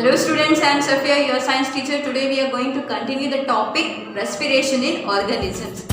Hello students, I am Safia, your science teacher. Today we are going to continue the topic respiration in organisms.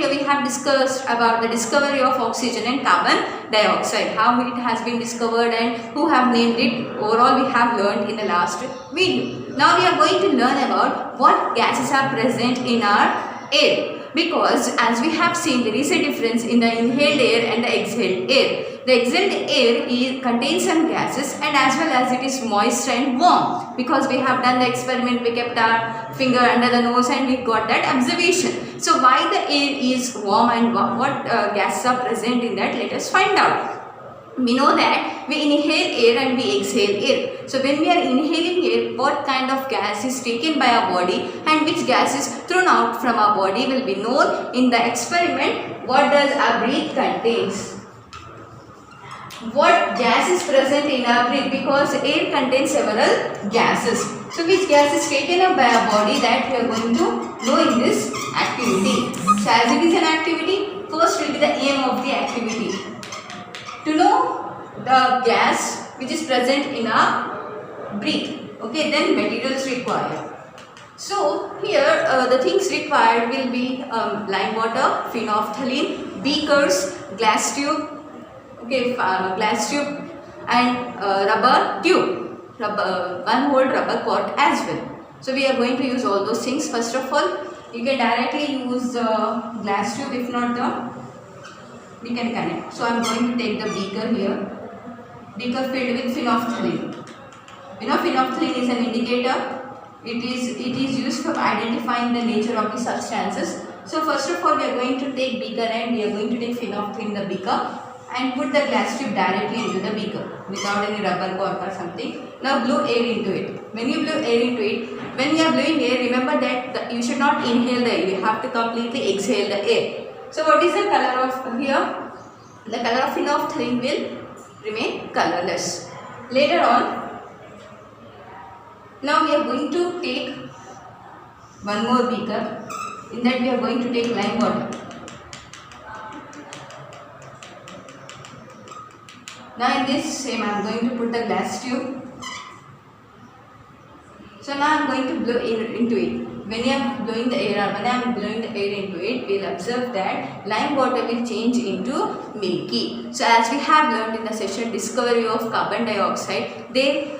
We have discussed about the discovery of oxygen and carbon dioxide, how it has been discovered and who have named it. Overall, we have learned in the last video. Now we are going to learn about what gases are present in our air, because as we have seen, there is a difference in the inhaled air and the exhaled air. The exhaled air contains some gases, and as well as it is moist and warm, because we have done the experiment, we kept our finger under the nose and we got that observation. So why the air is warm and what gases are present in that, let us find out. We know that we inhale air and we exhale air. So when we are inhaling air, what kind of gas is taken by our body and which gas is thrown out from our body will be known in the experiment. What does our breath contains? What gas is present in our breath, because air contains several gases. So which gas is taken up by our body, that we are going to know in this activity. So as it is an activity, first will be the aim of the activity. To know the gas which is present in our breath. Okay, then materials required. So here the things required will be lime water, phenolphthalein, beakers, glass tube, glass tube and rubber tube, one whole rubber pot as well. So we are going to use all those things. First of all, you can directly use the glass tube, if not we can connect. So I am going to take the beaker here, beaker filled with phenolphthalein. You know, phenolphthalein is an indicator. It is used for identifying the nature of the substances. So first of all, we are going to take beaker and we are going to take phenolphthalein in the beaker and put the glass tube directly into the beaker without any rubber cork or something. Now blow air into it. When you blow air into it, when you are blowing air, remember that you should not inhale the air. You have to completely exhale the air. So what is the color of here? The color of phenolphthalein will remain colorless. Later on, now we are going to take one more beaker. In that we are going to take lime water. Now in this same I am going to put the glass tube. So now I am going to blow air into it. When I am blowing the air into it, we will observe that lime water will change into milky. So as we have learned in the session discovery of carbon dioxide, the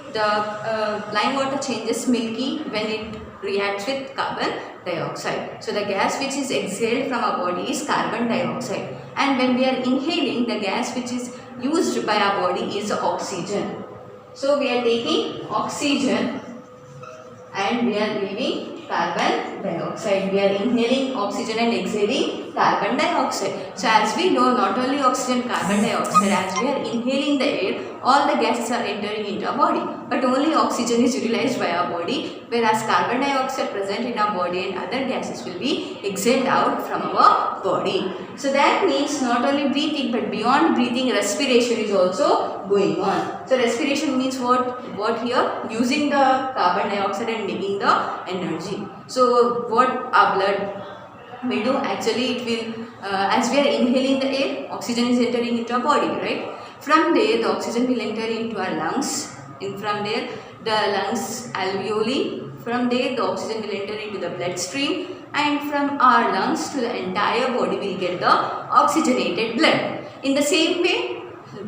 lime water changes milky when it reacts with carbon dioxide. So the gas which is exhaled from our body is carbon dioxide, and when we are inhaling, the gas which is used by our body is oxygen. So we are taking oxygen and we are leaving carbon dioxide. We are inhaling oxygen and exhaling carbon dioxide. So as we know, not only oxygen, carbon dioxide, as we are inhaling the air, all the gases are entering into our body, but only oxygen is utilized by our body, whereas carbon dioxide present in our body and other gases will be exhaled out from our body. So that means not only breathing, but beyond breathing, respiration is also going on. So respiration means what here? Using the carbon dioxide and making the energy. So what our blood will do, actually it will, as we are inhaling the air, oxygen is entering into our body, right? From there the oxygen will enter into our lungs, and from there the lungs alveoli, from there the oxygen will enter into the bloodstream, and from our lungs to the entire body will get the oxygenated blood. In the same way,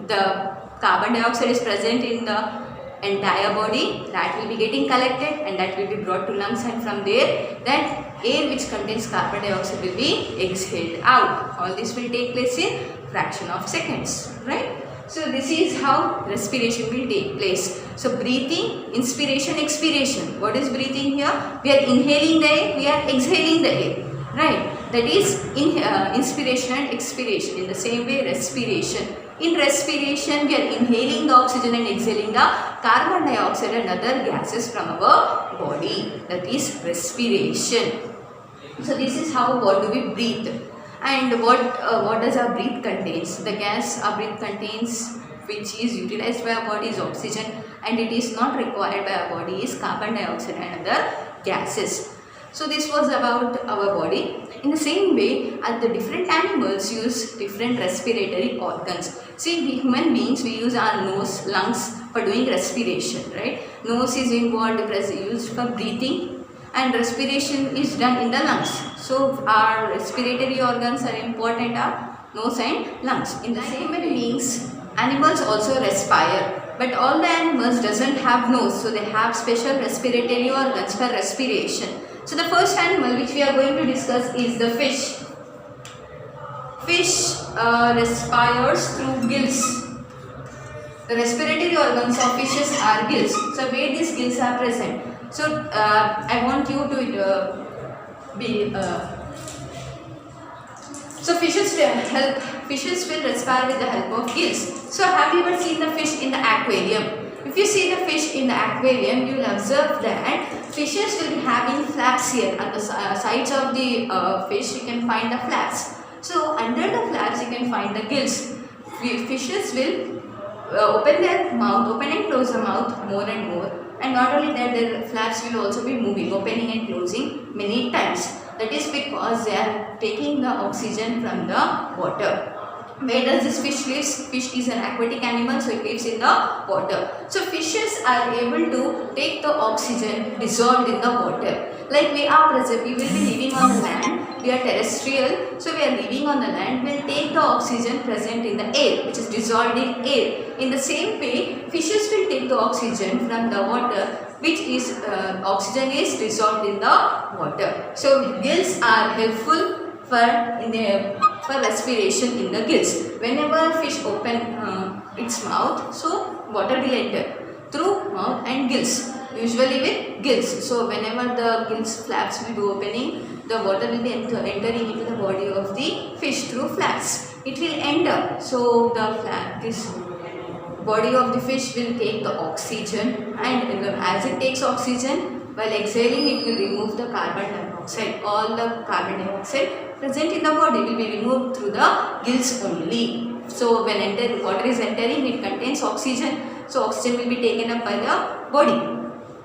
the carbon dioxide is present in the entire body, that will be getting collected and that will be brought to lungs, and from there that air which contains carbon dioxide will be exhaled out. All this will take place in fraction of seconds, right? So this is how respiration will take place. So breathing, inspiration, expiration. What is breathing here? We are inhaling the air, we are exhaling the air, right? That is inspiration and expiration. In the same way, respiration. In respiration, we are inhaling the oxygen and exhaling the carbon dioxide and other gases from our body. That is respiration. So this is how, what do we breathe, and what does our breath contains? The gas our breath contains, which is utilized by our body, is oxygen, and it is not required by our body is carbon dioxide and other gases. So this was about our body. In the same way, the different animals use different respiratory organs. See, we human beings, we use our nose, lungs for doing respiration, right? Nose is involved, used for breathing, and respiration is done in the lungs. So our respiratory organs are important, are nose and lungs. In the same way, beings, animals also respire, but all the animals doesn't have nose, so they have special respiratory organs for respiration. So the first animal which we are going to discuss is the fish. Fish respires through gills. The respiratory organs of fishes are gills. So where these gills are present? So I want you to so fishes will respire with the help of gills. So have you ever seen the fish in the aquarium? If you see the fish in the aquarium, you will observe that fishes will be having flaps here at the sides of the fish. You can find the flaps. So under the flaps you can find the gills. Fishes will open their mouth, open and close the mouth more and more. And not only that, their flaps will also be moving, opening and closing many times. That is because they are taking the oxygen from the water. Where does this fish live? Fish is an aquatic animal, so it lives in the water. So fishes are able to take the oxygen dissolved in the water. Like we are present, we will be living on the land. We are terrestrial, so we are living on the land. We will take the oxygen present in the air, which is dissolved in air. In the same way, fishes will take the oxygen from the water, which is oxygen is dissolved in the water. So gills are helpful for respiration in the gills. Whenever fish open its mouth, so water will enter through mouth and gills, usually with gills. So whenever the gills flaps will be opening, the water will be entering into the body of the fish through flaps. It will enter. So this body of the fish will take the oxygen, and as it takes oxygen, while exhaling it will remove the carbon dioxide. All the carbon dioxide present in the body will be removed through the gills only. So when water is entering, it contains oxygen. So oxygen will be taken up by the body.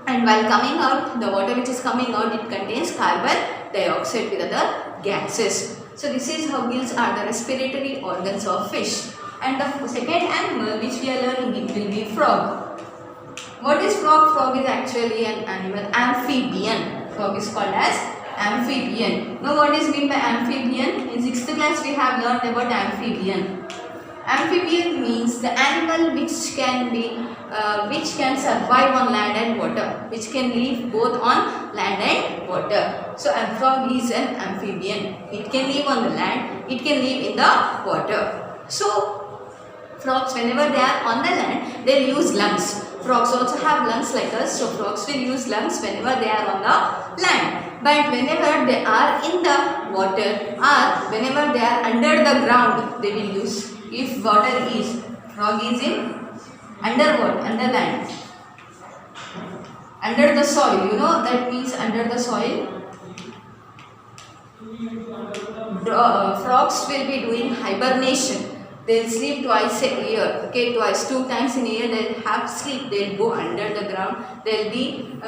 And while coming out, the water which is coming out, it contains carbon dioxide with other gases. So this is how gills are the respiratory organs of fish. And the second animal which we are learning, it will be frog. What is frog? Frog is actually an animal, amphibian. Frog is called as amphibian. Now what is meant by amphibian? In 6th class we have learned about amphibian. Amphibian means the animal which can survive on land and water, which can live both on land and water. So a frog is an amphibian. It can live on the land, it can live in the water. So frogs, whenever they are on the land, they use lungs. Frogs also have lungs like us, so frogs will use lungs whenever they are on the land. But whenever they are in the water or whenever they are under the ground, they will use, if water is, frog is in underwater, under land, under the soil, you know that means under the soil. Frogs will be doing hibernation. They'll sleep twice a year, okay, two times in a year they'll have sleep. They'll go under the ground, they'll be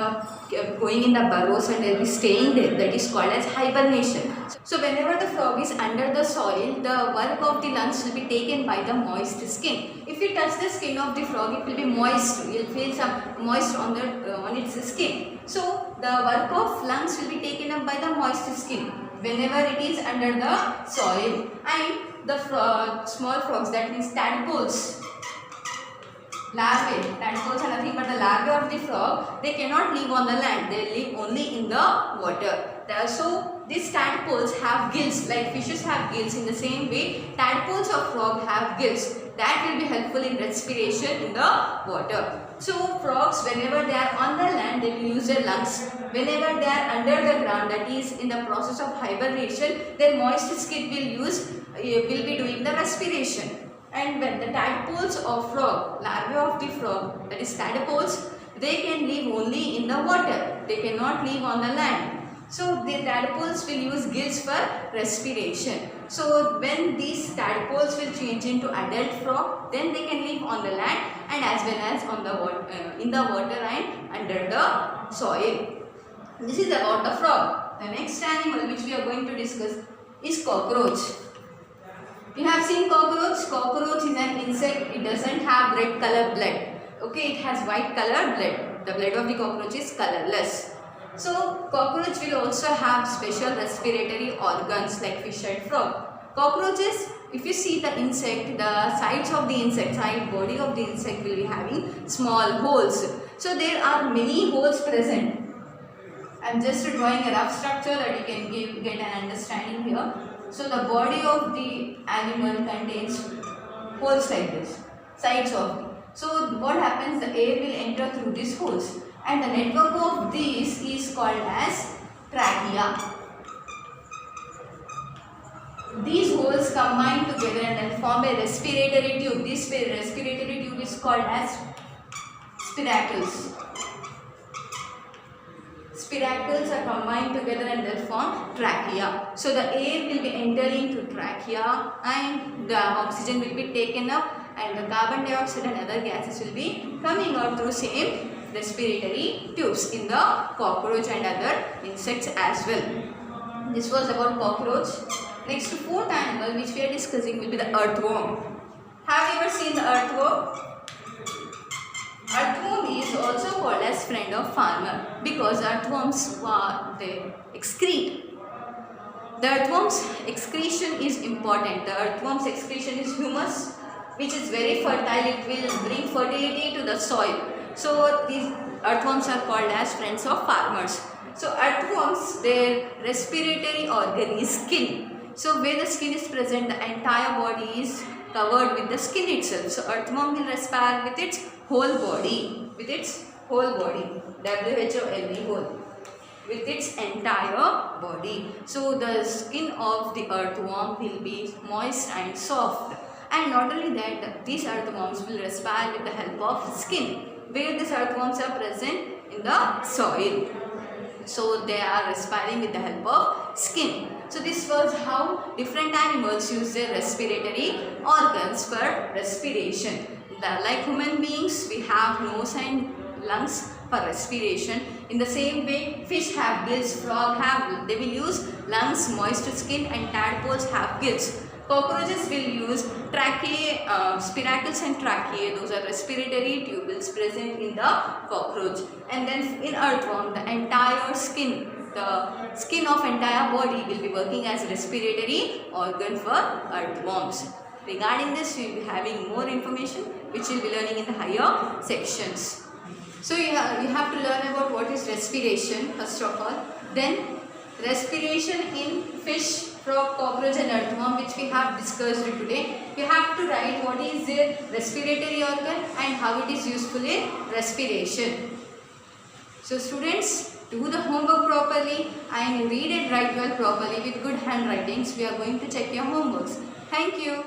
going in the burrows and they'll be staying there. That is called as hibernation. So whenever the frog is under the soil, the work of the lungs will be taken by the moist skin. If you touch the skin of the frog, it will be moist. You'll feel some moist on its skin. So the work of lungs will be taken up by the moist skin whenever it is under the soil. And the small frogs, that means tadpoles, larvae. Tadpoles are nothing but the larvae of the frog. They cannot live on the land, they live only in the water. So these tadpoles have gills, like fishes have gills. In the same way, tadpoles of frog have gills. that will be helpful in respiration in the water. So frogs, whenever they are on the land, they will use their lungs. Whenever they are under the ground, that is in the process of hibernation, their moist skin will be doing the respiration. And when the tadpoles of frog, larvae of the frog, that is tadpoles, they can live only in the water. They cannot live on the land. So the tadpoles will use gills for respiration. So when these tadpoles will change into adult frog, then they can live on the land and as well as on the water, in the water and under the soil. This is about the frog. The next animal which we are going to discuss is cockroach. You have seen cockroach. Cockroach is an insect. It doesn't have red color blood. Okay, it has white color blood. The blood of the cockroach is colorless. So cockroach will also have special respiratory organs like fish and frog. Cockroaches, if you see the insect, the sides of the insect, side body of the insect will be having small holes. So there are many holes present. I am just drawing a rough structure that you can get an understanding here. So the body of the animal contains holes like this, sides of it. So what happens, the air will enter through these holes and the network of these is called as trachea. These holes combine together and then form a respiratory tube. This respiratory tube is called as spiracles. Spiracles are combined together and they form trachea. So the air will be entering through trachea and the oxygen will be taken up and the carbon dioxide and other gases will be coming out through same respiratory tubes in the cockroach and other insects as well. This was about cockroach. Next, fourth animal which we are discussing will be the earthworm. Have you ever seen the earthworm? Earthworm is also called as friend of farmer because earthworms they excrete. The earthworm's excretion is important. The earthworm's excretion is humus, which is very fertile. It will bring fertility to the soil. So these earthworms are called as friends of farmers. So earthworms, their respiratory organ is skin. So where the skin is present, the entire body is covered with the skin itself. So earthworm will respire with its whole body, WHOLE, whole, with its entire body. So the skin of the earthworm will be moist and soft. And not only that, these earthworms will respire with the help of skin, where these earthworms are present in the soil. So they are respiring with the help of skin. So this was how different animals use their respiratory organs for respiration. Like human beings, we have nose and lungs for respiration. In the same way, fish have gills, they will use lungs, moist skin, and tadpoles have gills. Cockroaches will use tracheae, spiracles and tracheae. Those are respiratory tubules present in the cockroach. And then in earthworm, the entire skin, the skin of entire body will be working as respiratory organ for earthworms. Regarding this, we will be having more information which we will be learning in the higher sections. So you have to learn about what is respiration first of all. Then respiration in fish, frog, cockroach and earthworm, which we have discussed today. You have to write what is their respiratory organ and how it is useful in respiration. So students, do the homework properly and read and write well properly with good handwritings. We are going to check your homeworks. Thank you.